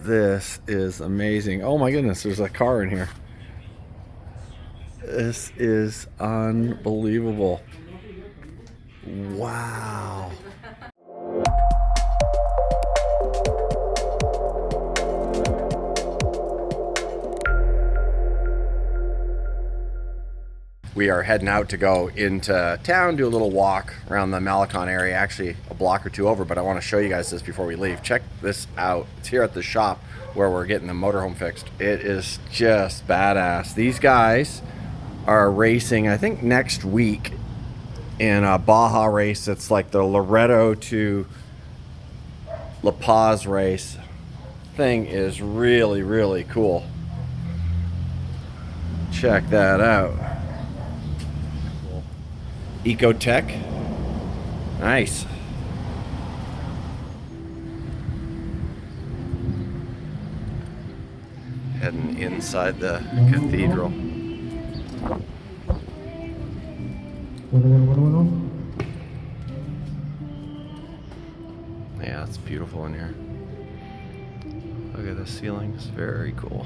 This is amazing. Oh my goodness, there's a car in here. This is unbelievable. Wow. We are heading out to go into town, do a little walk around the Malecon area, actually a block or two over, but I want to show you guys this before we leave. Check this out. It's here at the shop where we're getting the motorhome fixed. It is just badass. These guys are racing, I think next week, in a Baja race. It's like the Loreto to La Paz race. Thing is really, really cool. Check that out. Ecotech. Nice. Heading inside the cathedral. Yeah, it's beautiful in here. Look at the ceiling, it's very cool.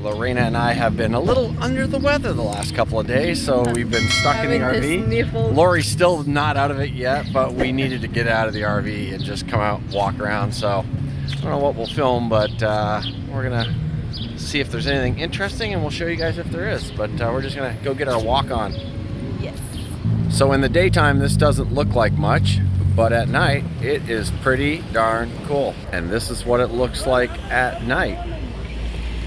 Lorena and I have been a little under the weather the last couple of days, so we've been stuck in the RV. Lori's still not out of it yet, but we needed to get out of the RV and just come out and walk around. So I don't know what we'll film, but we're gonna see if there's anything interesting, and we'll show you guys if there is. But we're just gonna go get our walk on. Yes. So in the daytime, this doesn't look like much, but at night, it is pretty darn cool. And this is what it looks like at night.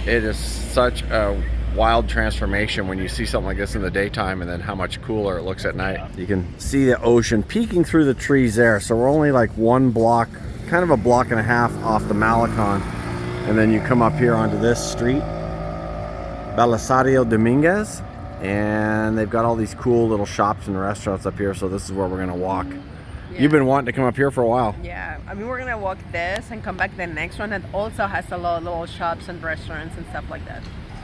It is such a wild transformation when you see something like this in the daytime, and then how much cooler it looks at night. You can see the ocean peeking through the trees there. So we're only like one block, kind of a block and a half off the Malecon. And then you come up here onto this street, Belisario Dominguez. And they've got all these cool little shops and restaurants up here. So this is where we're gonna walk. Yeah. You've been wanting to come up here for a while. Yeah, I mean, we're gonna walk this and come back to the next one that also has a lot of little shops and restaurants and stuff like that.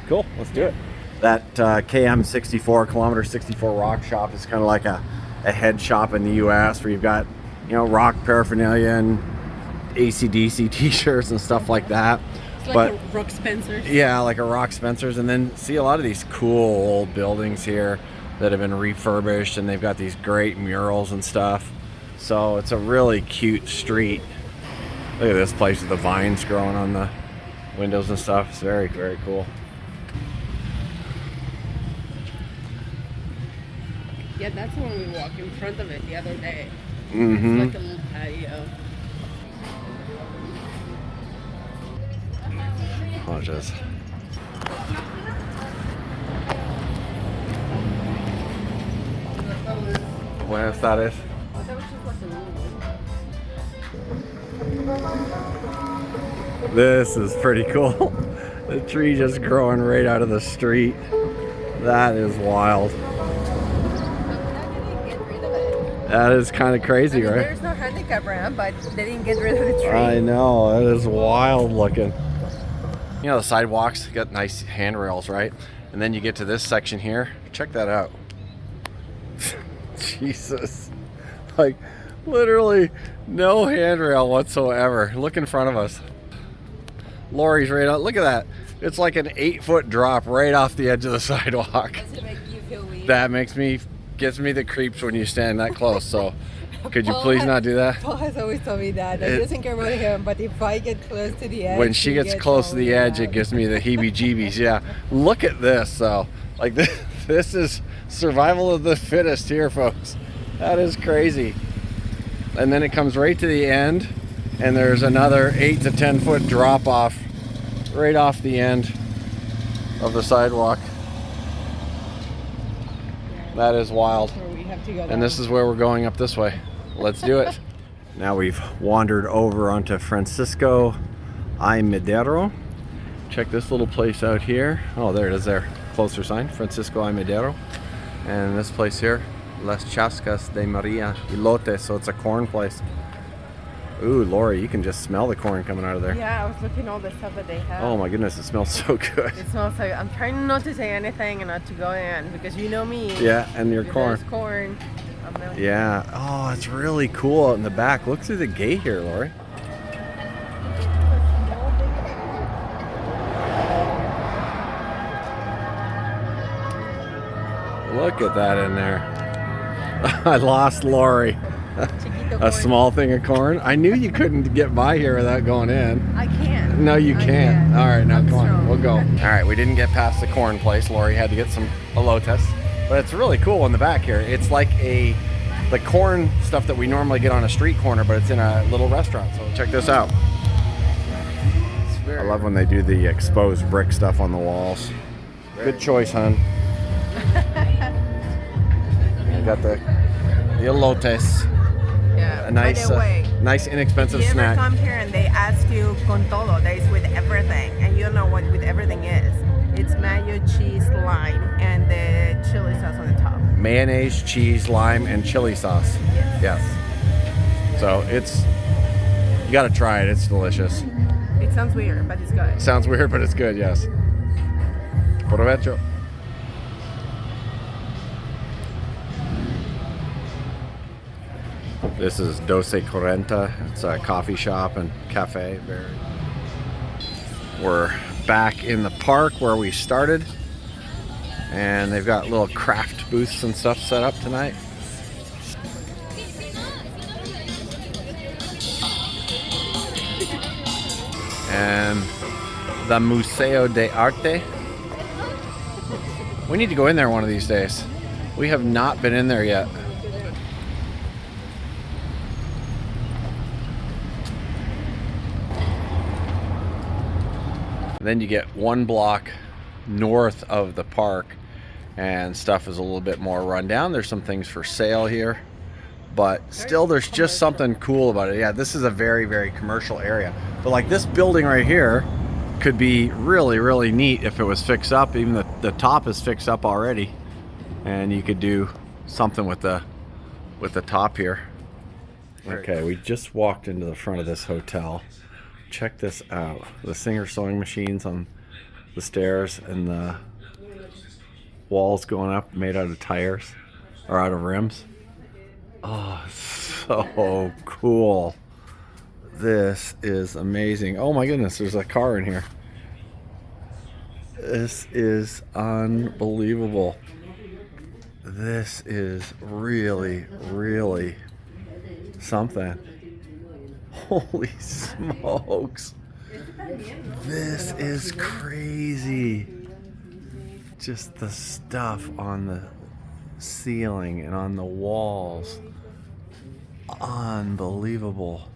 Cool, let's do it. That KM64, Kilometer 64 rock shop is kind of like a head shop in the US where you've got, you know, rock paraphernalia and AC/DC t-shirts and stuff like that. It's like a Rock Spencer's. Yeah, like a Rock Spencer's. And then see a lot of these cool old buildings here that have been refurbished, and they've got these great murals and stuff. So it's a really cute street. Look at this place with the vines growing on the windows and stuff. It's very, very cool. Yeah, that's the one we walked in front of it the other day. Mm-hmm. It's like a little patio. Watch this. Buenas tardes. This is pretty cool. The tree just growing right out of the street. That is wild. That is kind of crazy, right? There's no handicap ramp, but they didn't get rid of the tree. I know, that is wild looking. You know, the sidewalks got nice handrails, right? And then you get to this section here. Check that out. Jesus. Like, literally no handrail whatsoever. Look in front of us. Lori's right out. Look at that. It's like an 8-foot drop right off the edge of the sidewalk. Does it make you feel weird? That gets me the creeps when you stand that close. So could you please not do that? Paul has always told me that. He doesn't care about him, but if I get close to the edge, when she gets close to the edge, it gives me the heebie-jeebies. Yeah. Look at this, though. Like this is survival of the fittest here, folks. That is crazy. And then it comes right to the end, and there's another 8 to 10 foot drop off right off the end of the sidewalk. That is wild. And this is where we're going, up this way. Let's do it. Now we've wandered over onto Francisco y Madero. Check this little place out here. Oh, there it is there. Closer sign, Francisco y Madero. And this place here, Las Chascas de Maria Elote. So it's a corn place. Ooh, Lori, you can just smell the corn coming out of there. Yeah, I was looking at all the stuff that they have. Oh my goodness, it smells so good. It smells so good. I'm trying not to say anything and not to go in because you know me. Yeah, and your corn. There's corn. I'm Really. Yeah. Oh, it's really cool in the back. Look through the gate here, Lori. Look at that in there. I lost Lori. A small thing of corn. I knew you couldn't get by here without going in. I can't. No, you can't. All right, now I'm come on. strong. We'll go. All right, we didn't get past the corn place. Lori had to get some elotes. But it's really cool in the back here. It's like the corn stuff that we normally get on a street corner, but it's in a little restaurant. So check this out. I love when they do the exposed brick stuff on the walls. Good choice, hon. I got the elotes. Yeah. A nice, By the way, nice inexpensive if you snack. ever come here and they ask you con todo, that is with everything, and you don't know what with everything is. It's mayo, cheese, lime, and the chili sauce on the top. Mayonnaise, cheese, lime, and chili sauce. Yes. So you gotta try it. It's delicious. It sounds weird, but it's good. Sounds weird, but it's good. Yes. Provecho. This is Doce Cuarenta. It's a coffee shop and cafe. We're back in the park where we started, and they've got little craft booths and stuff set up tonight. And the Museo de Arte. We need to go in there one of these days. We have not been in there yet. Then you get one block north of the park and stuff is a little bit more run down. There's some things for sale here, but still there's just something cool about it. Yeah, this is a very, very commercial area. But like this building right here could be really, really neat if it was fixed up. Even the top is fixed up already. And you could do something with the top here. Okay, we just walked into the front of this hotel. Check this out. The Singer sewing machines on the stairs and the walls going up made out of tires or out of rims. Oh, so cool. This is amazing. Oh my goodness, there's a car in here. This is unbelievable. This is really, really something. Holy smokes. This is crazy. Just the stuff on the ceiling and on the walls. Unbelievable.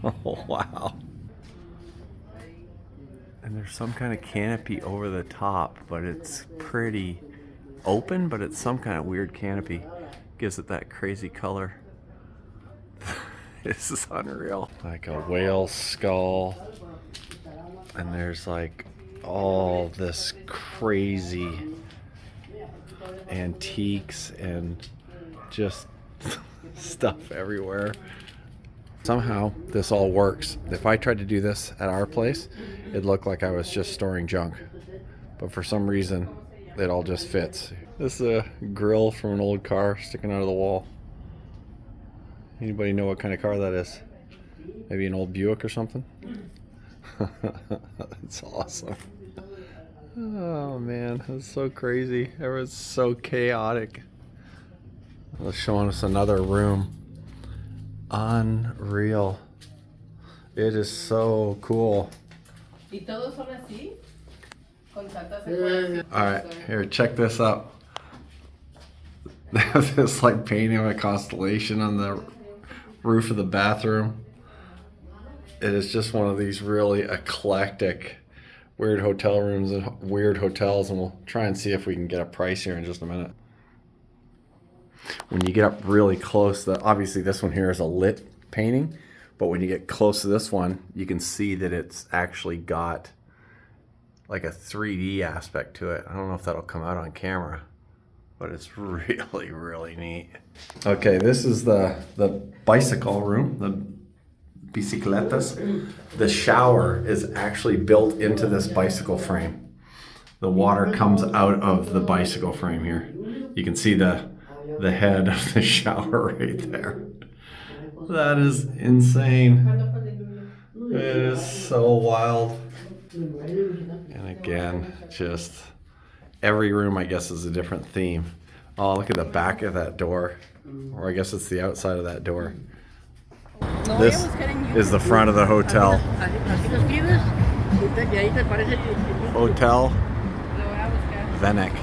Oh, wow. And there's some kind of canopy over the top, but it's pretty open, but it's some kind of weird canopy. Gives it that crazy color. This is unreal. Like a whale skull. And there's like all this crazy antiques and just stuff everywhere. Somehow this all works. If I tried to do this at our place, it'd look like I was just storing junk. But for some reason, it all just fits. This is a grill from an old car sticking out of the wall. Anybody know what kind of car that is? Maybe an old Buick or something? That's awesome. Oh man, that's so crazy. Everyone's so chaotic. They're showing us another room. Unreal. It is so cool. Alright, here, check this out. They have this like painting of a constellation on the roof of the bathroom. It is just one of these really eclectic weird hotel rooms and weird hotels, and we'll try and see if we can get a price here in just a minute. When you get up really close, obviously this one here is a lit painting, but when you get close to this one, you can see that it's actually got like a 3D aspect to it. I don't know if that'll come out on camera, but it's really, really neat. Okay, this is the bicycle room, the bicicletas. The shower is actually built into this bicycle frame. The water comes out of the bicycle frame here. You can see the head of the shower right there. That is insane. It is so wild. And again, just every room, I guess, is a different theme. Oh, look at the back of that door. Or I guess it's the outside of that door. This is the front of the hotel. Hotel Venek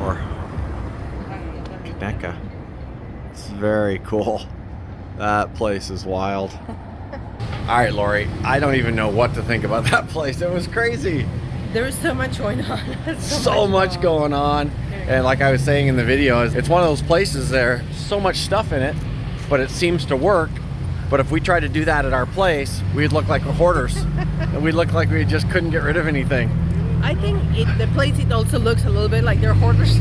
or Kaneka. It's very cool. That place is wild. All right, Lori, I don't even know what to think about that place. It was crazy. There was so much going on. so much going on. And like I was saying in the video, it's one of those places there's so much stuff in it, but it seems to work. But if we tried to do that at our place, we'd look like hoarders. And we'd look like we just couldn't get rid of anything. I think the place, it also looks a little bit like they're hoarders.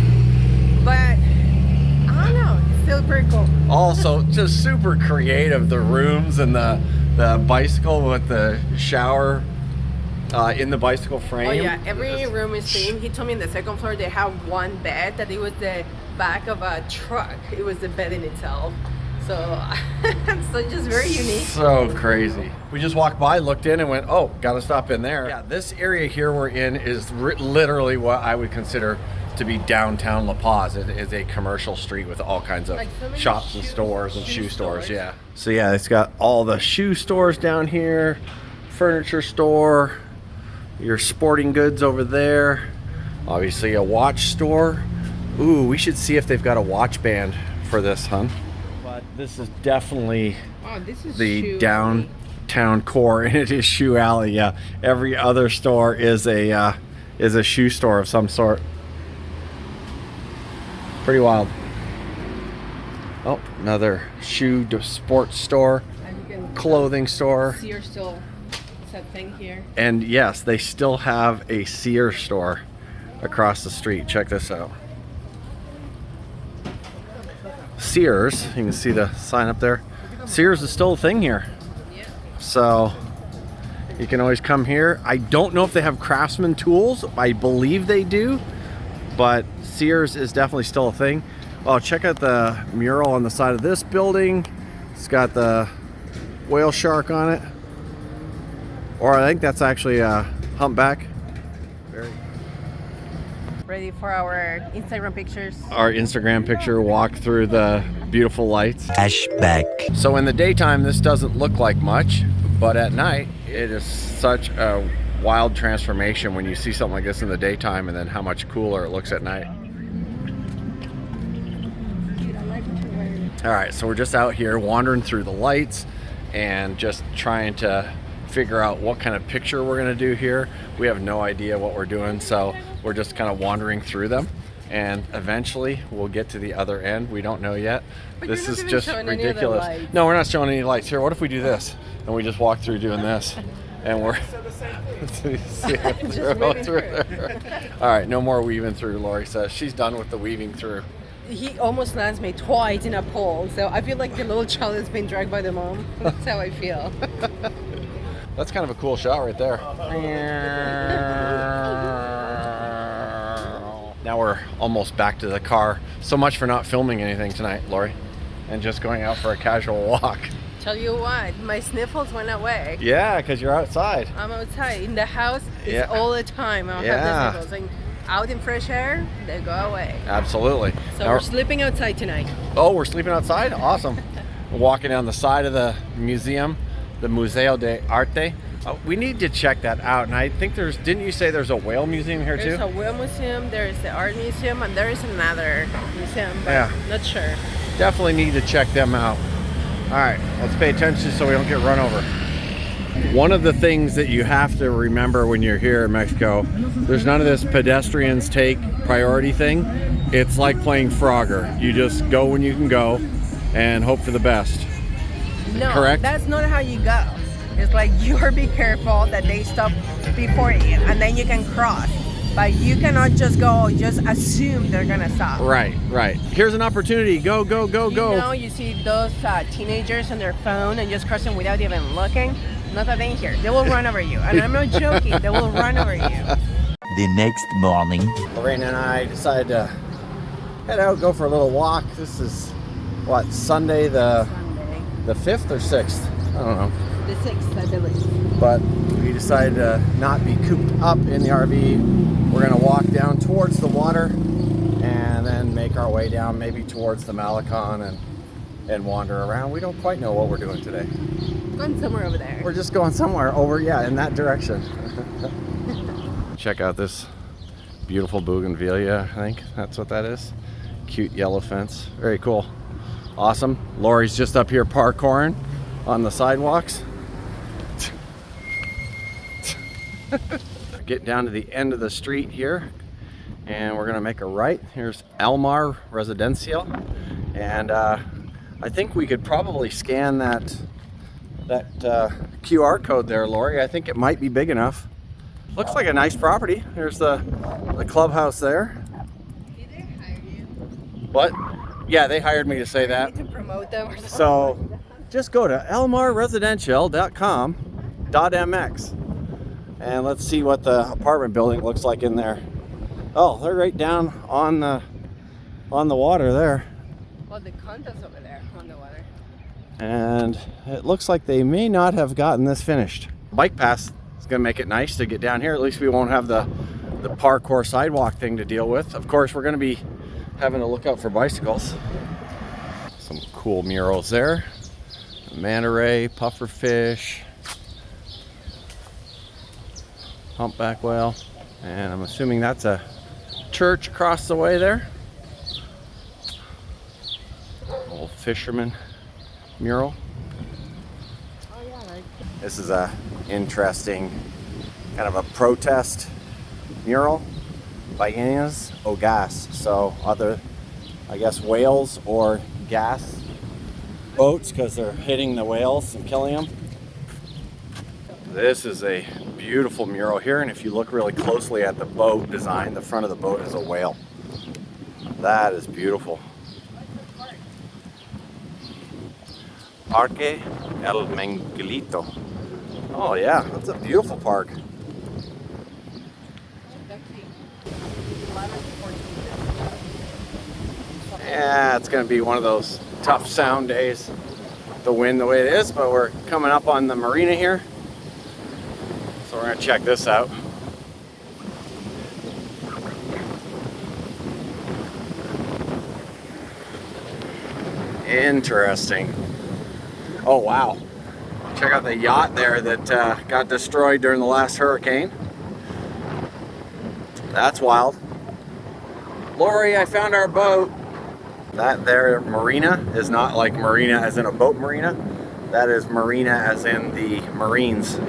But I don't know, it's still pretty cool. Also, just super creative. The rooms and the bicycle with the shower in the bicycle frame. Oh yeah, every room is themed. He told me in the second floor they have one bed that it was the back of a truck. It was the bed in itself. So, so just very unique. So crazy. We just walked by, looked in, and went, oh, gotta stop in there. Yeah, this area here we're in is literally what I would consider to be downtown La Paz. It is a commercial street with all kinds of shops and stores and shoe stores. Yeah. So yeah, it's got all the shoe stores down here, furniture store, your sporting goods over there, obviously a watch store. Ooh, we should see if they've got a watch band for this, hun. But this is definitely the downtown core, and it is shoe alley. Yeah, every other store is a shoe store of some sort. Pretty wild. Oh, another shoe sports store, clothing store. Sears still is a thing here. And yes, they still have a Sears store across the street. Check this out. Sears, you can see the sign up there. Sears is still a thing here. Yeah. So you can always come here. I don't know if they have Craftsman tools. I believe they do, but Sears is definitely still a thing. Oh, check out the mural on the side of this building. It's got the whale shark on it. Or I think that's actually a humpback. Ready for our Instagram pictures. Our Instagram picture walk through the beautiful lights. Flashback. So in the daytime, this doesn't look like much, but at night, it is such a wild transformation when you see something like this in the daytime and then how much cooler it looks at night. All right, so we're just out here wandering through the lights and just trying to figure out what kind of picture we're gonna do here. We have no idea what we're doing, so we're just kind of wandering through them, and eventually we'll get to the other end. We don't know yet. But this you're is not just even showing any of the ridiculous. lights. No, we're not showing any lights here. What if we do this and we just walk through doing this, and we're all right, no more weaving through. Lori says she's done with the weaving through. He almost lands me twice in a pole, so I feel like the little child has been dragged by the mom. That's how I feel. That's kind of a cool shot right there. Now we're almost back to the car. So much for not filming anything tonight, Lori, and just going out for a casual walk. Tell you what, my sniffles went away. Yeah, because you're outside. I'm outside. In the house, it's all the time. I'll have the sniffles. And out in fresh air, they go away. Absolutely. So we're sleeping outside tonight. Oh, we're sleeping outside? Awesome. We're walking down the side of the museum, the Museo de Arte. We need to check that out. And I think didn't you say there's a whale museum here too? There's a whale museum, there's the art museum, and there is another museum, but not sure. Definitely need to check them out. All right, let's pay attention so we don't get run over. One of the things that you have to remember when you're here in Mexico, there's none of this pedestrians take priority thing. It's like playing Frogger. You just go when you can go and hope for the best. No, correct? That's not how you go. It's like you're be careful that they stop before you and then you can cross. But you cannot just go, just assume they're gonna stop. Right, right. Here's an opportunity. Go, go, go, go. You know, you see those teenagers on their phone and just crossing without even looking. Not a thing here. They will run over you. And I'm not joking. They will run over you. The next morning. Lorena and I decided to head out, go for a little walk. This is what, Sunday the 5th or 6th? I don't know. The 6th, I believe. But we decided to not be cooped up in the RV. We're gonna walk down towards the water and then make our way down maybe towards the Malecon and wander around. We don't quite know what we're doing today. Going somewhere over there. We're just going somewhere over, yeah, in that direction. Check out this beautiful bougainvillea, I think that's what that is. Cute yellow fence, very cool. Awesome. Lori's just up here parkouring on the sidewalks. Get down to the end of the street here and we're gonna make a right. Here's Almar Residencial, and I think we could probably scan that QR code there, Lori. I think it might be big enough. Looks like a nice property. There's the clubhouse there. Did they hire you? What? Yeah, they hired me to say that. To promote them or something. So just go to elmarresidential.com.mx and let's see what the apartment building looks like in there. Oh, they're right down on the water there. Well, the condo's over there on the water. And it looks like they may not have gotten this finished. Bike path is gonna make it nice to get down here. At least we won't have the parkour sidewalk thing to deal with. Of course, we're gonna be having to look out for bicycles. Some cool murals there. Manta ray, pufferfish, humpback whale, and I'm assuming that's a church across the way there. Old fisherman mural. Oh yeah, right. This is a interesting kind of a protest mural. Ballenas au gas. So other, I guess, whales or gas boats because they're hitting the whales and killing them. This is a beautiful mural here, and if you look really closely at the boat design, the front of the boat is a whale. That is beautiful. Parque El Manguelito. Oh yeah, that's a beautiful park. Yeah, it's gonna be one of those tough sound days. The wind the way it is, but we're coming up on the marina here. So we're gonna check this out. Interesting. Oh wow. Check out the yacht there that got destroyed during the last hurricane. That's wild. Lori, I found our boat. That there marina is not like marina as in a boat marina. That is marina as in the Marines.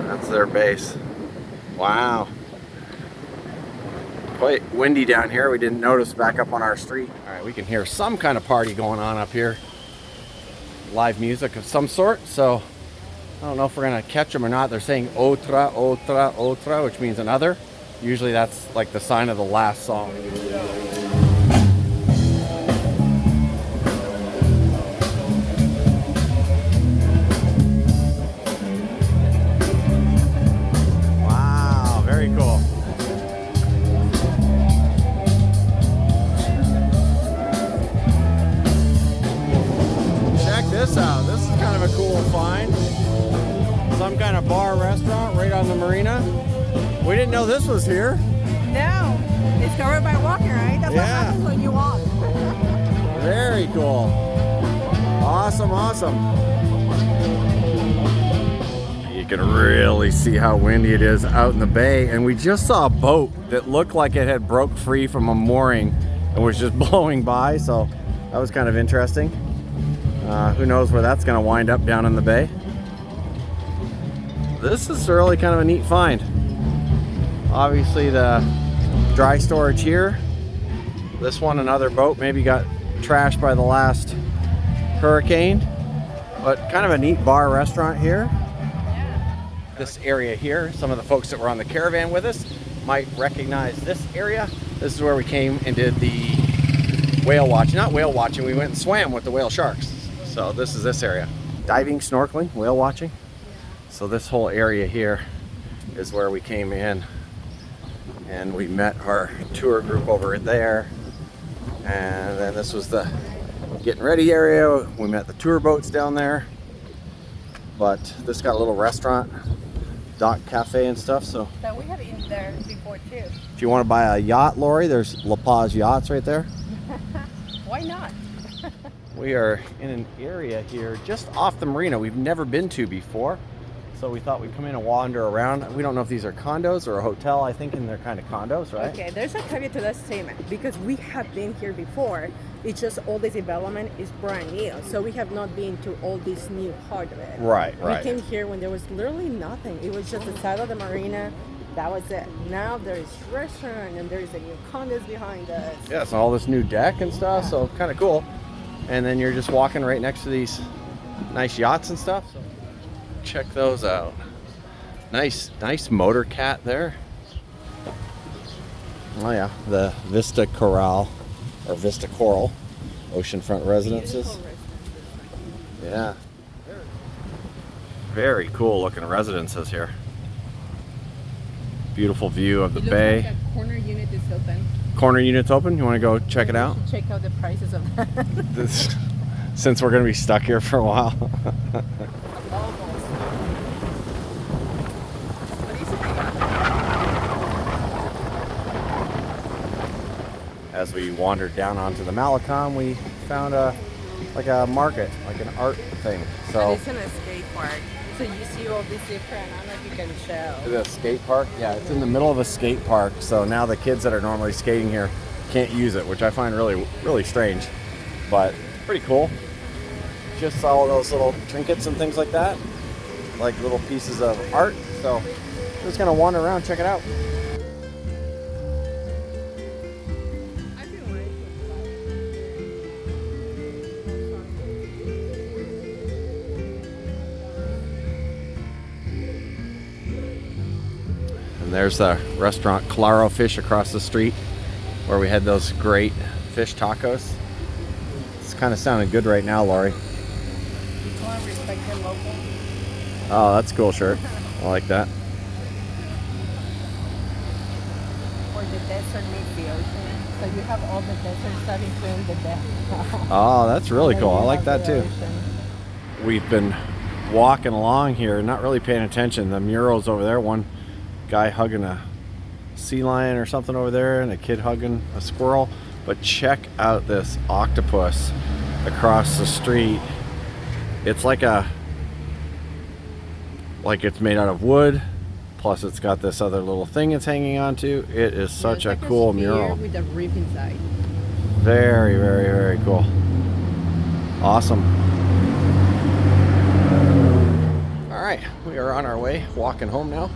That's their base. Wow. Quite windy down here. We didn't notice back up on our street. All right, we can hear some kind of party going on up here. Live music of some sort. So I don't know if we're gonna catch them or not. They're saying otra, otra, otra, which means another. Usually that's like the sign of the last song. Wow, very cool. Check this out. This is kind of a cool find. Some kind of bar restaurant right on the marina. We didn't know this was here. No, it's covered by walking, right? That's what happens when you walk. Very cool. Awesome, awesome. You can really see how windy it is out in the bay. And we just saw a boat that looked like it had broke free from a mooring and was just blowing by. So that was kind of interesting. Who knows where that's going to wind up down in the bay. This is really kind of a neat find. Obviously the dry storage here. This one, another boat, maybe got trashed by the last hurricane. But kind of a neat bar restaurant here. This area here, some of the folks that were on the caravan with us might recognize this area. This is where we came and did the whale watching. Not whale watching, we went and swam with the whale sharks. So this is this area. Diving, snorkeling, whale watching. So this whole area here is where we came in And we met our tour group over there. And then this was the getting ready area. We met the tour boats down there. But this got a little restaurant, dock cafe and stuff. So That we had in there before too. if you want to buy a yacht, Lori, there's La Paz Yachts right there. Why not? We are in an area here just off the marina we've never been to before. So we thought we'd come in and wander around. We don't know if these are condos or a hotel. I think they're kind of condos, right? Okay, there's a caveat to that statement because we have been here before. It's just all the development is brand new, so we have not been to all this new part of it. Right. We came here when there was literally nothing. It was just the side of the marina. That was it. Now there is restaurant and there is a new condos behind us. Yeah, so all this new deck and stuff, so kind of cool. And then you're just walking right next to these nice yachts and stuff. So check those out. Nice motor cat there. Oh yeah, the Vista Coral or Vista Coral oceanfront residences. Yeah. Very cool looking residences here. Beautiful view of the bay. Like a corner unit is open. Corner unit's open. You want to go check it out? Check out the prices of that. This, since we're going to be stuck here for a while. As we wandered down onto the Malecon, we found a market, like an art thing. So And it's in a skate park, so you see all these different. I don't know if you can show. the skate park, yeah, it's in the middle of a skate park. So now the kids that are normally skating here can't use it, which I find really strange, but pretty cool. Just saw all those little trinkets and things like that, like little pieces of art. So we're just gonna wander around, check it out. And there's the restaurant Claro Fish across the street where we had those great fish tacos. It's kind of sounding good right now, Lori. Want to respect the local. Oh, that's a cool shirt. I like that. Where the desert meets the ocean. So you have all the desert stuff including the desert. Oh, that's really cool. I like that too. We've been walking along here, not really paying attention. The murals over there, one guy hugging a sea lion or something over there and a kid hugging a squirrel. But check out this octopus across the street. It's like it's made out of wood, plus it's got this other little thing it's hanging onto. It is such a cool mural. With a reef inside. Very, very, very cool. Awesome. All right, we are on our way, walking home now.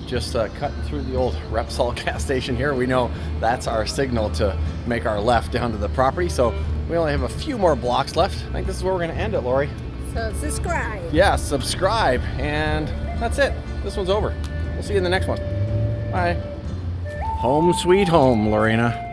Just cutting through the old Repsol gas station here. We know that's our signal to make our left down to the property. So we only have a few more blocks left. I think this is where we're gonna end it, Lori. So subscribe. Yeah, subscribe. And that's it. This one's over. We'll see you in the next one. Bye. Home sweet home, Lorena.